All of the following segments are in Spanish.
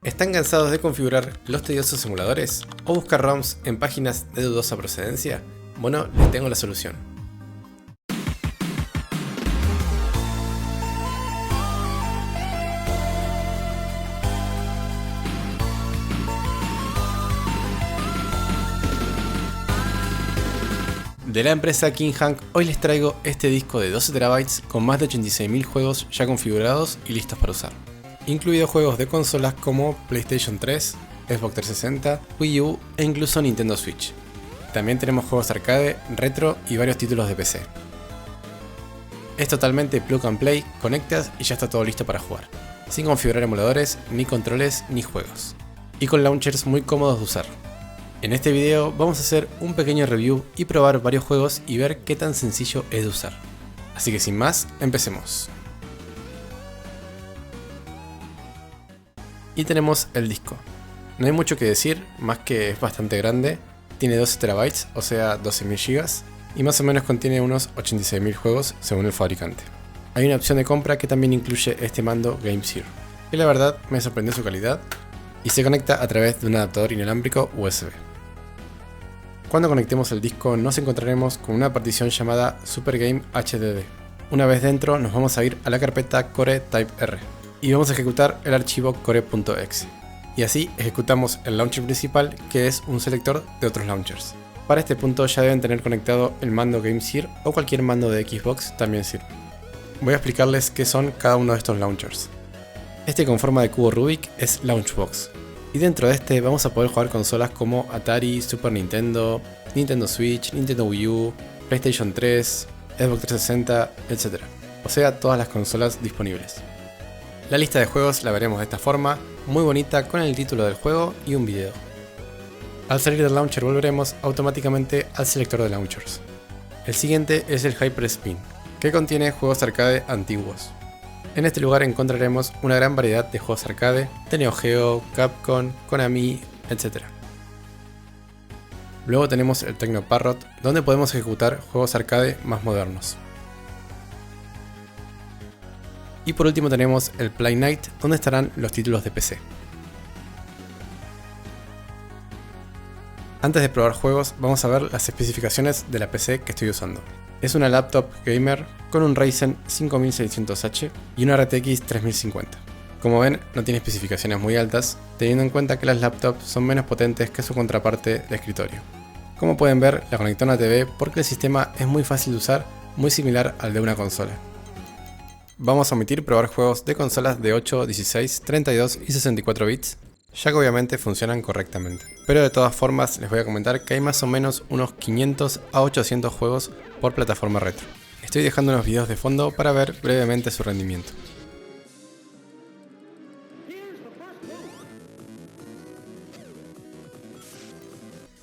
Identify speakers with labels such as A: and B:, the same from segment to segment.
A: ¿Están cansados de configurar los tediosos emuladores? ¿O buscar ROMs en páginas de dudosa procedencia? Bueno, les tengo la solución. De la empresa King Hank, hoy les traigo este disco de 12 TB con más de 86.000 juegos ya configurados y listos para usar, incluidos juegos de consolas como PlayStation 3, Xbox 360, Wii U e incluso Nintendo Switch. También tenemos juegos arcade, retro y varios títulos de PC. Es totalmente plug and play, conectas y ya está todo listo para jugar, sin configurar emuladores, ni controles, ni juegos, y con launchers muy cómodos de usar. En este video vamos a hacer un pequeño review y probar varios juegos y ver qué tan sencillo es de usar. Así que sin más, empecemos. Y tenemos el disco. No hay mucho que decir, más que es bastante grande, tiene 12 TB, o sea 12.000 GB, y más o menos contiene unos 86.000 juegos según el fabricante. Hay una opción de compra que también incluye este mando GameSir, que la verdad me sorprendió su calidad, y se conecta a través de un adaptador inalámbrico USB. Cuando conectemos el disco nos encontraremos con una partición llamada SuperGame HDD. Una vez dentro nos vamos a ir a la carpeta Core Type R y vamos a ejecutar el archivo core.exe. Y así ejecutamos el launcher principal, que es un selector de otros launchers. Para este punto ya deben tener conectado el mando GameSir o cualquier mando de Xbox también sirve. Voy a explicarles qué son cada uno de estos launchers. Este con forma de cubo Rubik es Launchbox. Y dentro de este vamos a poder jugar consolas como Atari, Super Nintendo, Nintendo Switch, Nintendo Wii U, PlayStation 3, Xbox 360, etc. O sea, todas las consolas disponibles. La lista de juegos la veremos de esta forma, muy bonita, con el título del juego y un video. Al salir del launcher volveremos automáticamente al selector de launchers. El siguiente es el Hyperspin, que contiene juegos arcade antiguos. En este lugar encontraremos una gran variedad de juegos arcade de Neo Geo, Capcom, Konami, etc. Luego tenemos el Tecno Parrot, donde podemos ejecutar juegos arcade más modernos. Y por último tenemos el Play Night, donde estarán los títulos de PC. Antes de probar juegos, vamos a ver las especificaciones de la PC que estoy usando. Es una laptop gamer con un Ryzen 5600H y una RTX 3050. Como ven, no tiene especificaciones muy altas, teniendo en cuenta que las laptops son menos potentes que su contraparte de escritorio. Como pueden ver, la conecté a una TV porque el sistema es muy fácil de usar, muy similar al de una consola. Vamos a omitir probar juegos de consolas de 8, 16, 32 y 64 bits, ya que obviamente funcionan correctamente. Pero de todas formas les voy a comentar que hay más o menos unos 500 a 800 juegos por plataforma retro. Estoy dejando unos videos de fondo para ver brevemente su rendimiento.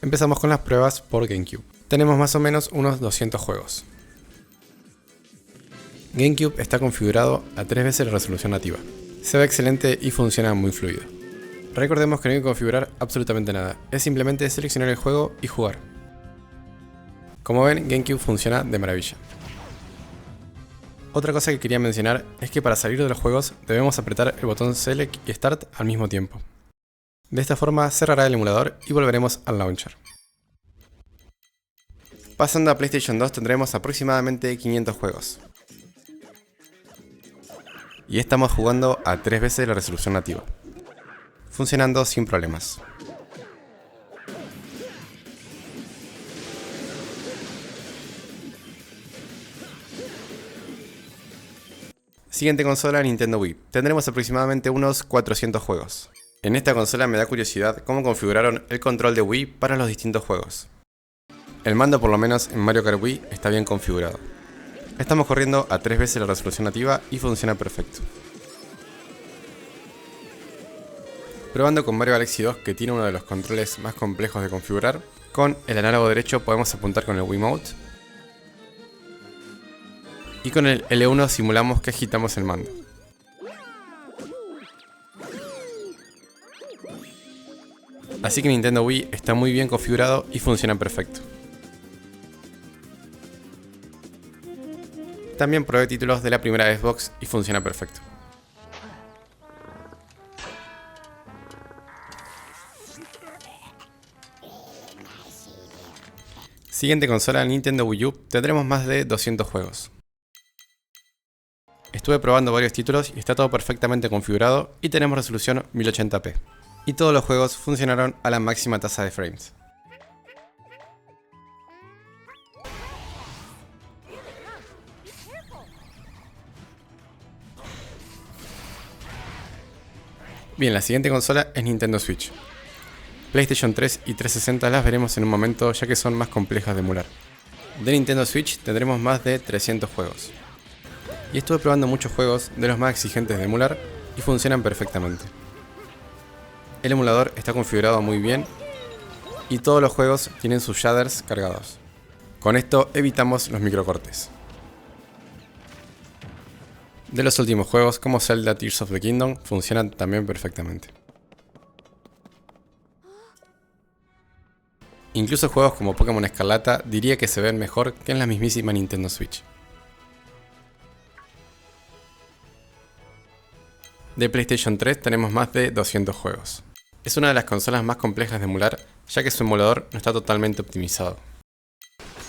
A: Empezamos con las pruebas por GameCube. Tenemos más o menos unos 200 juegos. GameCube está configurado a 3 veces la resolución nativa. Se ve excelente y funciona muy fluido. Recordemos que no hay que configurar absolutamente nada, es simplemente seleccionar el juego y jugar. Como ven, GameCube funciona de maravilla. Otra cosa que quería mencionar es que para salir de los juegos debemos apretar el botón Select y Start al mismo tiempo. De esta forma cerrará el emulador y volveremos al launcher. Pasando a PlayStation 2 tendremos aproximadamente 500 juegos. Y estamos jugando a 3 veces la resolución nativa, funcionando sin problemas. Siguiente consola, Nintendo Wii. Tendremos aproximadamente unos 400 juegos. En esta consola me da curiosidad cómo configuraron el control de Wii para los distintos juegos. El mando, por lo menos en Mario Kart Wii, está bien configurado. Estamos corriendo a 3 veces la resolución nativa y funciona perfecto. Probando con Mario Galaxy 2, que tiene uno de los controles más complejos de configurar, con el análogo derecho podemos apuntar con el Wiimote, y con el L1 simulamos que agitamos el mando. Así que Nintendo Wii está muy bien configurado y funciona perfecto. También probé títulos de la primera Xbox y funciona perfecto. Siguiente consola, Nintendo Wii U, tendremos más de 200 juegos. Estuve probando varios títulos y está todo perfectamente configurado y tenemos resolución 1080p. Y todos los juegos funcionaron a la máxima tasa de frames. Bien, la siguiente consola es Nintendo Switch. PlayStation 3 y 360 las veremos en un momento ya que son más complejas de emular. De Nintendo Switch tendremos más de 300 juegos. Y estuve probando muchos juegos de los más exigentes de emular y funcionan perfectamente. El emulador está configurado muy bien y todos los juegos tienen sus shaders cargados. Con esto evitamos los microcortes. De los últimos juegos como Zelda Tears of the Kingdom funcionan también perfectamente. Incluso juegos como Pokémon Escarlata diría que se ven mejor que en la mismísima Nintendo Switch. De PlayStation 3 tenemos más de 200 juegos. Es una de las consolas más complejas de emular, ya que su emulador no está totalmente optimizado.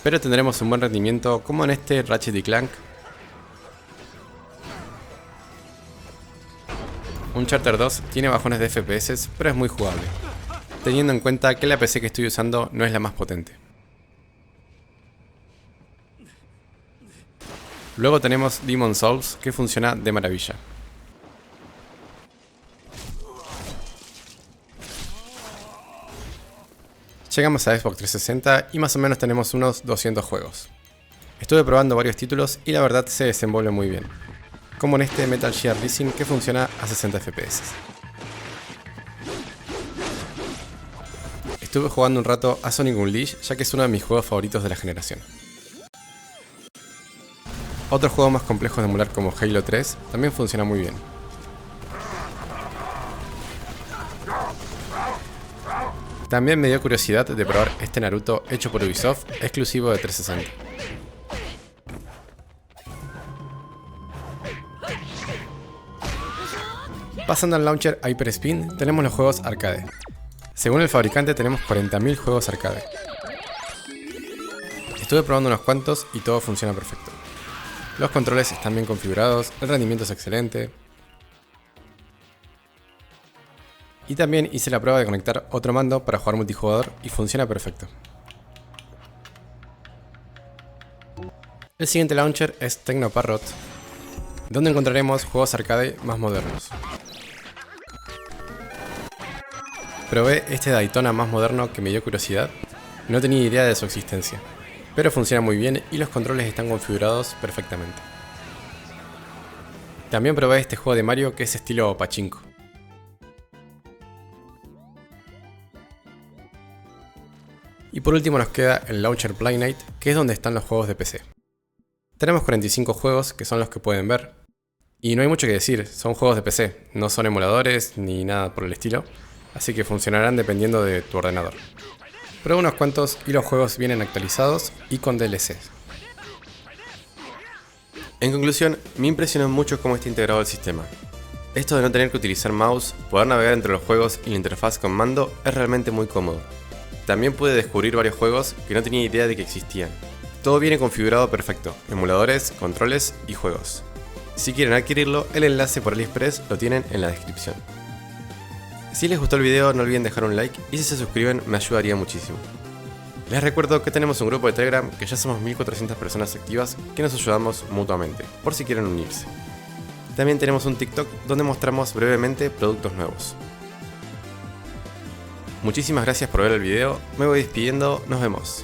A: Pero tendremos un buen rendimiento como en este Ratchet & Clank, Uncharted 2 tiene bajones de FPS, pero es muy jugable, teniendo en cuenta que la PC que estoy usando no es la más potente. Luego tenemos Demon's Souls, que funciona de maravilla. Llegamos a Xbox 360 y más o menos tenemos unos 200 juegos. Estuve probando varios títulos y la verdad se desenvuelve muy bien, como en este Metal Gear Rising que funciona a 60 FPS. Estuve jugando un rato a Sonic Unleashed ya que es uno de mis juegos favoritos de la generación. Otros juegos más complejos de emular como Halo 3 también funciona muy bien. También me dio curiosidad de probar este Naruto hecho por Ubisoft, exclusivo de 360. Pasando al launcher Hyper Spin, tenemos los juegos arcade. Según el fabricante tenemos 40.000 juegos arcade. Estuve probando unos cuantos y todo funciona perfecto. Los controles están bien configurados, el rendimiento es excelente. Y también hice la prueba de conectar otro mando para jugar multijugador y funciona perfecto. El siguiente launcher es Technoparrot, donde encontraremos juegos arcade más modernos. Probé este Daytona más moderno que me dio curiosidad, no tenía idea de su existencia, pero funciona muy bien y los controles están configurados perfectamente. También probé este juego de Mario que es estilo pachinko. Y por último nos queda el launcher Playnite, que es donde están los juegos de PC. Tenemos 45 juegos que son los que pueden ver. Y no hay mucho que decir, son juegos de PC, no son emuladores ni nada por el estilo, así que funcionarán dependiendo de tu ordenador. Pero unos cuantos y los juegos vienen actualizados y con DLC. En conclusión, me impresionó mucho cómo está integrado el sistema. Esto de no tener que utilizar mouse, poder navegar entre los juegos y la interfaz con mando es realmente muy cómodo. También pude descubrir varios juegos que no tenía idea de que existían. Todo viene configurado perfecto, emuladores, controles y juegos. Si quieren adquirirlo, el enlace por AliExpress lo tienen en la descripción. Si les gustó el video no olviden dejar un like y si se suscriben me ayudaría muchísimo. Les recuerdo que tenemos un grupo de Telegram que ya somos 1400 personas activas que nos ayudamos mutuamente, por si quieren unirse. También tenemos un TikTok donde mostramos brevemente productos nuevos. Muchísimas gracias por ver el video, me voy despidiendo, nos vemos.